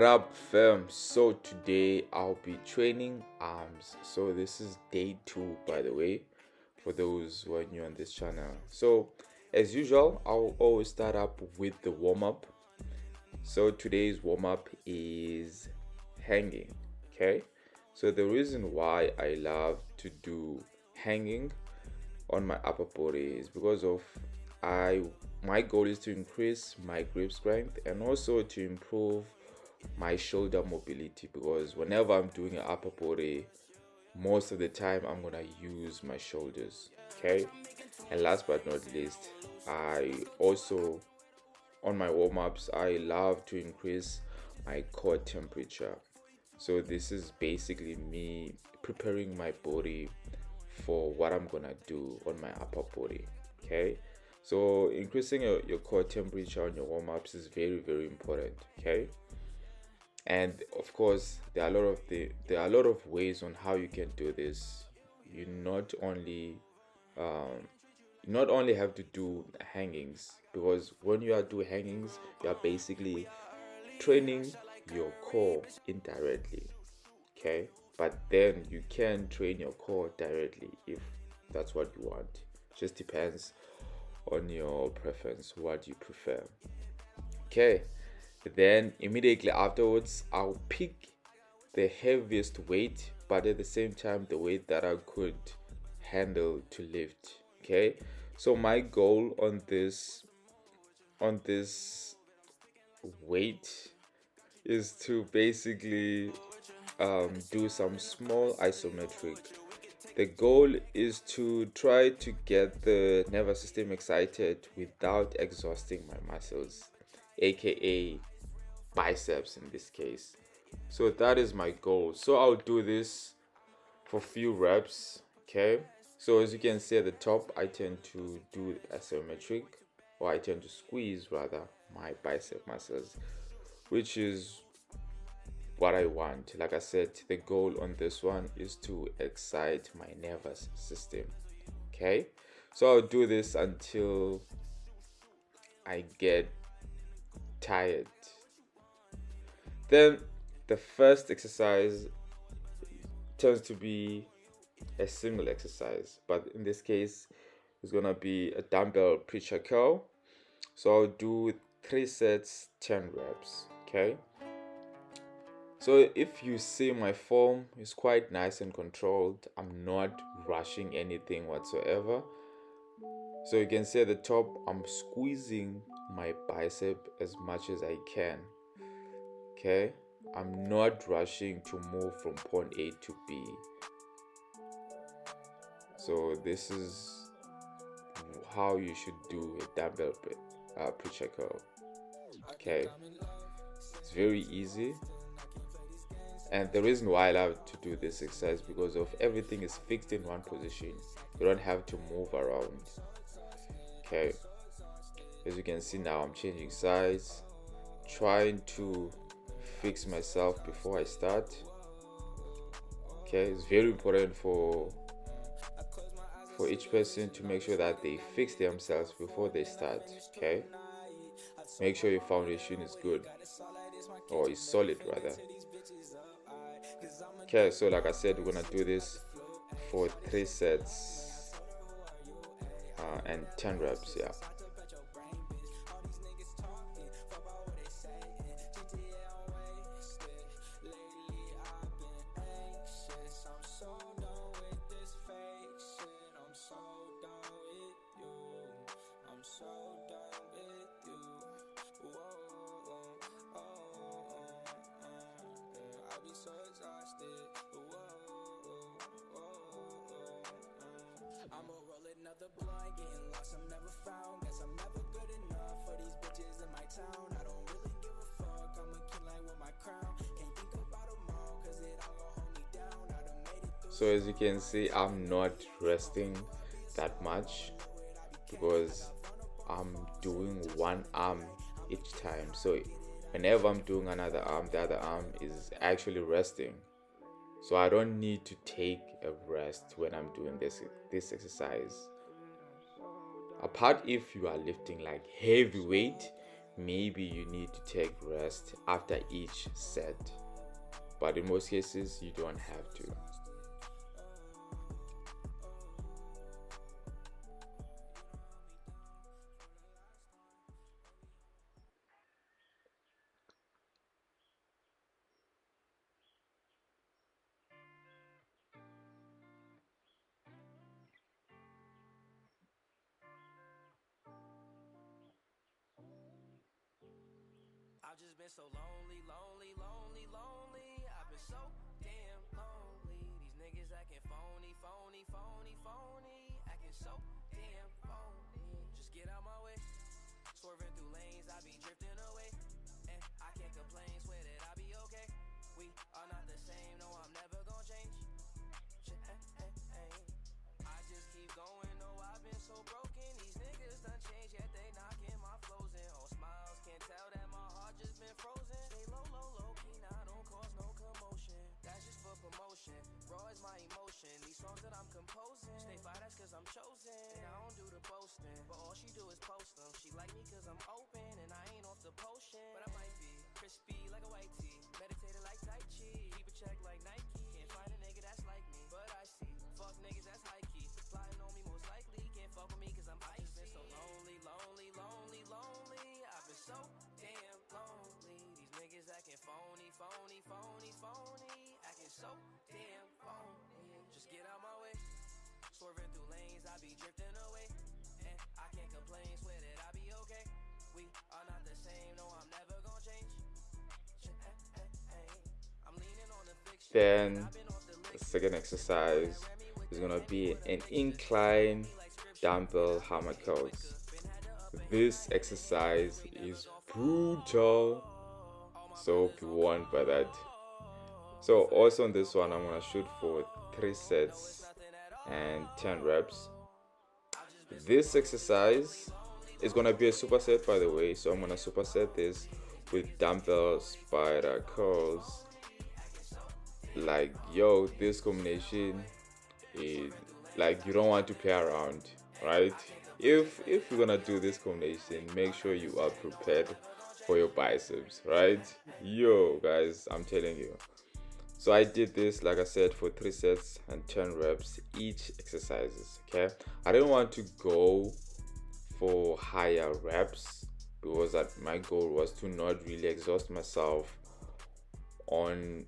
What up, fam? So today I'll be training arms. So this is day 2, by the way, for those who are new on this channel. So as usual, I'll always start up with the warm-up. So today's warm-up is hanging. Okay, so the reason why I love to do hanging on my upper body is because of my goal is to increase my grip strength and also to improve my shoulder mobility, because whenever I'm doing an upper body, most of the time I'm gonna use my shoulders. Okay, and last but not least, I also, on my warm-ups, I love to increase my core temperature. So this is basically me preparing my body for what I'm gonna do on my upper body. Okay, so increasing your core temperature on your warm-ups is very, very important. Okay, and of course there are a lot of ways on how you can do this. You not only have to do hangings, because when you are doing hangings, you are basically training your core indirectly. Okay, but then you can train your core directly if that's what you want. Just depends on your preference, what you prefer. Okay, then immediately afterwards I'll pick the heaviest weight, but at the same time the weight that I could handle to lift. Okay, so my goal on this weight is to basically do some small isometric. The goal is to try to get the nervous system excited without exhausting my muscles, aka biceps in this case. So that is my goal. So I'll do this for few reps. Okay, so as you can see at the top, I tend to do isometric, or I tend to squeeze rather my bicep muscles, which is what I want. Like I said, the goal on this one is to excite my nervous system. Okay, so I'll do this until I get tired. Then the first exercise tends to be a single exercise, but in this case it's gonna be a dumbbell preacher curl. So I'll do 3 sets, 10 reps. Okay, so if you see, my form is quite nice and controlled. I'm not rushing anything whatsoever. So you can see at the top, I'm squeezing my bicep as much as I can. Okay, I'm not rushing to move from point A to B. So this is how you should do a dumbbell preacher curl. Okay, it's very easy. And the reason why I love to do this exercise, because of everything is fixed in one position. You don't have to move around. Okay, as you can see now, I'm changing sides, trying to fix myself before I start. Okay, it's very important for each person to make sure that they fix themselves before they start. Okay, make sure your foundation is good, or is solid rather. Okay, so like I said, we're gonna do this for 3 sets and 10 reps. Yeah. So as you can see, I'm not resting that much because I'm doing one arm each time. So whenever I'm doing another arm, the other arm is actually resting. So I don't need to take a rest when I'm doing this exercise. Apart if you are lifting like heavy weight, maybe you need to take rest after each set, but in most cases you don't have to. I've just been so lonely. I've been so damn lonely. These niggas acting phony. Acting so damn phony. Just get out my way. Swerving through lanes, I be drifting away. And I can't complain, swear that I be okay. We are not the same, no, I'm never gonna change. I just keep going, no, I've been so broken. These niggas done changed, yet they knocking my flows in. All smiles, can't tell that my heart just been frozen. Stay low key, now don't cause no commotion. That's just for promotion, raw is my emotion. These songs that I'm composing, stay fire, that's cause I'm chosen. And I don't do the boasting, but all she do is post them. She like me cause I'm open, and I ain't off the potion. But I might be crispy like a white tee, meditated like Tai Chi, keep a check like Nike. Can't find a nigga that's like me, but I see fuck niggas that's high key, plotting on me most likely. Can't fuck with me cause I'm icy. I've been so lonely. I've been so damn lonely. These niggas acting phony. Acting so damn phony. Just get out my way. Swerving through lanes, I be drifting away. And I can't complain, swear that I be okay. We are not the same, no, I'm never gonna change. I'm leaning on the fiction. Then the second exercise is gonna be an incline dumbbell hammer curls. This exercise is brutal, so be warned by that. So also on this one, I'm gonna shoot for 3 sets and 10 reps. This exercise is gonna be a superset, by the way, so I'm gonna superset this with dumbbell spider curls. Like, yo, this combination is like, you don't want to play around, right? If you're gonna do this combination, make sure you are prepared for your biceps, right? Yo guys, I'm telling you. So I did this, like I said, for 3 sets and 10 reps each exercises. Okay, I didn't want to go for higher reps because my goal was to not really exhaust myself on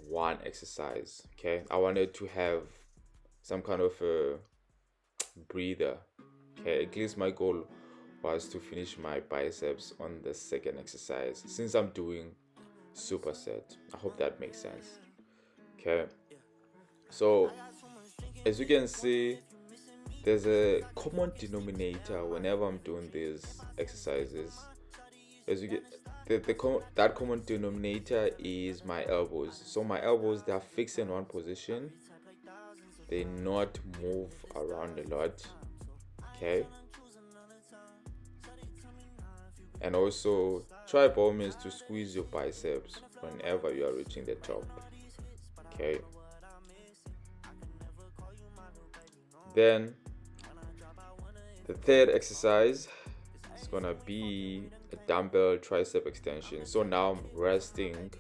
one exercise. Okay, I wanted to have some kind of a breather. Okay, at least my goal was to finish my biceps on the second exercise since I'm doing superset. I hope that makes sense. Okay, so as you can see, there's a common denominator whenever I'm doing these exercises. As you get that common denominator is my elbows. So my elbows, they are fixed in one position, they not move around a lot. Okay, and also try by all means to squeeze your biceps whenever you are reaching the top. Okay, then the third exercise is gonna be a dumbbell tricep extension. So now I'm resting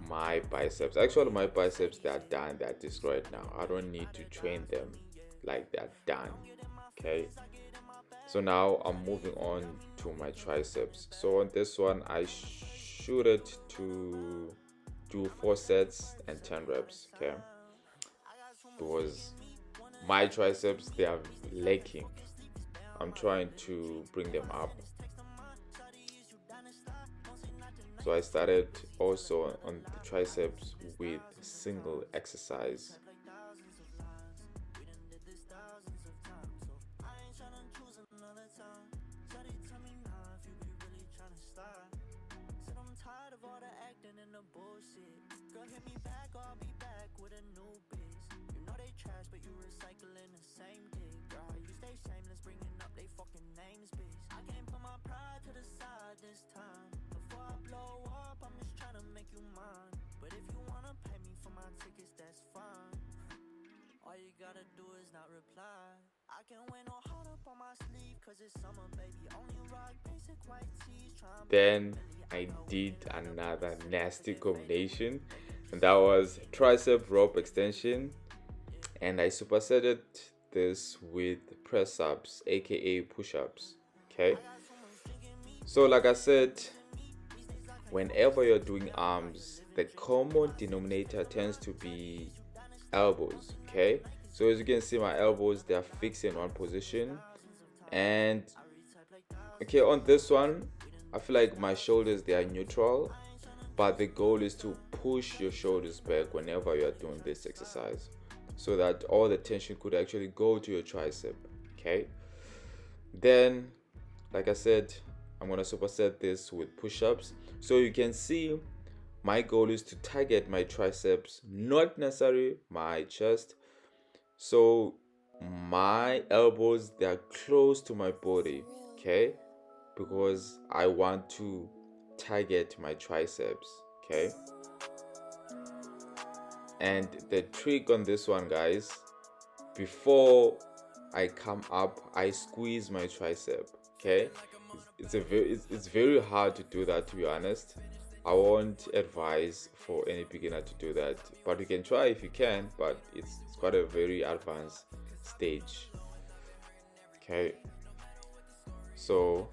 my biceps. Actually, my biceps, they are done, they're destroyed now. I don't need to train them, like they're done. Okay, so now I'm moving on to my triceps. So on this one, I shoot it to do 4 sets and 10 reps. Okay, because my triceps, they are lacking. I'm trying to bring them up. So I started also on the triceps with single exercise. Girl, hit me back, I'll be back with a new biz. You know they trash, but you recycling the same dick. Girl, you stay shameless, bringing up they fucking names, bitch. I can't put my pride to the side this time. Before I blow up, I'm just trying to make you mine. But if you wanna pay me for my tickets, that's fine. All you gotta do is not reply. I I can wear no heart up on my sleeve, cause it's summer, baby. Only rock basic white tees. Then I did another nasty combination, and that was tricep rope extension, and I supersetted this with press ups, aka push ups. Okay, so like I said, whenever you're doing arms, the common denominator tends to be elbows. Okay, so as you can see, my elbows, they are fixed in one position, and okay, on this one I feel like my shoulders, they are neutral, but the goal is to push your shoulders back whenever you are doing this exercise, so that all the tension could actually go to your tricep. Okay, then like I said, I'm gonna superset this with push-ups. So you can see my goal is to target my triceps, not necessarily my chest. So my elbows, they are close to my body, okay, because I want to target my triceps. Okay, and the trick on this one, guys, before I come up, I squeeze my tricep. Okay, it's very hard to do that, to be honest. I won't advise for any beginner to do that, but you can try if you can, but it's quite a very advanced stage. Okay, so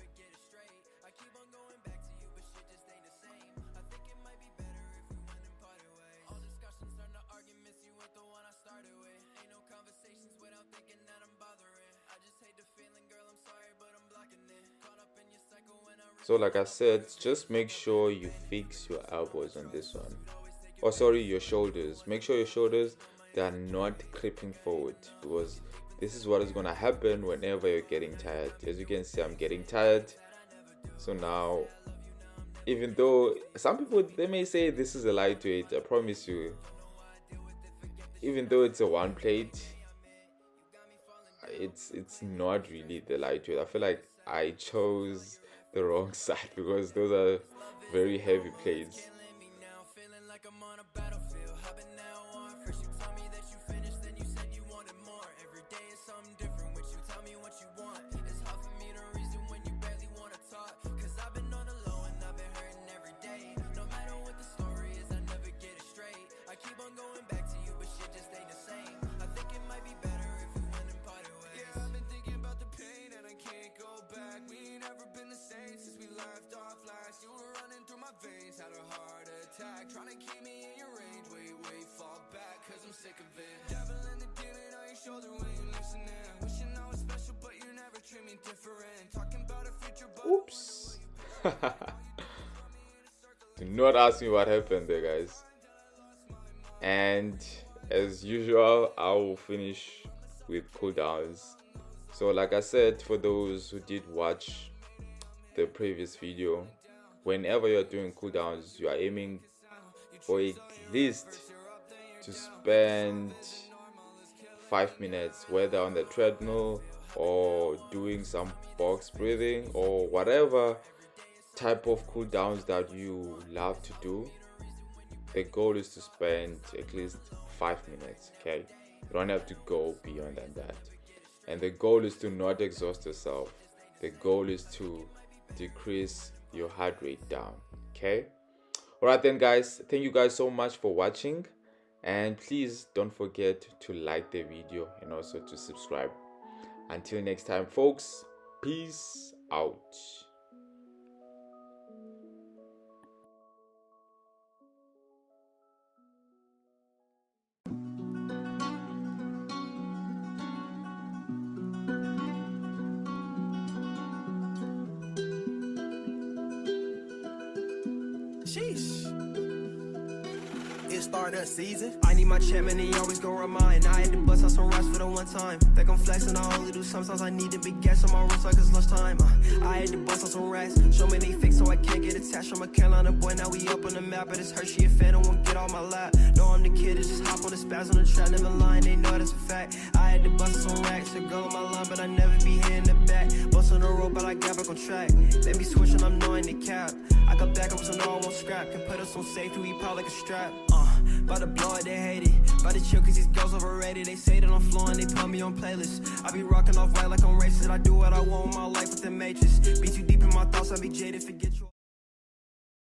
like I said, just make sure you fix your elbows on this one. Oh, sorry, your shoulders. Make sure your shoulders, they are not creeping forward, because this is what is going to happen whenever you're getting tired. As you can see, I'm getting tired. So now, even though some people, they may say this is a lightweight, I promise you, even though it's a one plate, it's not really the lightweight. I feel like I chose the wrong side, because those are very heavy plates. Trying to keep me in your range, wait, fall back, cause I'm sick of it. Devil and the demon on your shoulder when you listening. Wishing I was special, but you never treat me different. Talking about a future, but oops. Do not ask me what happened there, guys. And as usual, I will finish with cooldowns. So like I said, for those who did watch the previous video, whenever you're doing cooldowns, you are aiming for at least to spend 5 minutes, whether on the treadmill or doing some box breathing or whatever type of cooldowns that you love to do. The goal is to spend at least 5 minutes. Okay, you don't have to go beyond than that, and the goal is to not exhaust yourself. The goal is to decrease your heart rate down. Okay, all right then, guys, thank you guys so much for watching, and please don't forget to like the video and also to subscribe. Until next time, folks, peace out. Sheesh. It started season. I need my check, man, he always gon' remind. I had to bust out some raps for the one time. Think I'm flexing, I only do sometimes. I need to be gas on my wrist like it's lunchtime. I had to bust out some racks. Show me they fake so I can't get attached. I'm a Carolina boy, now we up on the map. But it's Hershey and Feni, won't get on my lap. No, I'm the kid that just hop on the spaz on the track. Never lying, they know that's a fact. I had to bust out some racks. A girl on my line, but I never be hitting the back. Bust on the road, but I got back on track. Let me switch and I'm knowing the cap. I got back up so no I won't scrap. Can put us on safe to eat pot like a strap. About to blow it, they hate it. About to chill cause these girls overrated. They say that I'm flowing, they put me on playlists. I be rocking off white like I'm racist. I do what I want with my life with the matrix. Be too deep in my thoughts, I be jaded, forget you.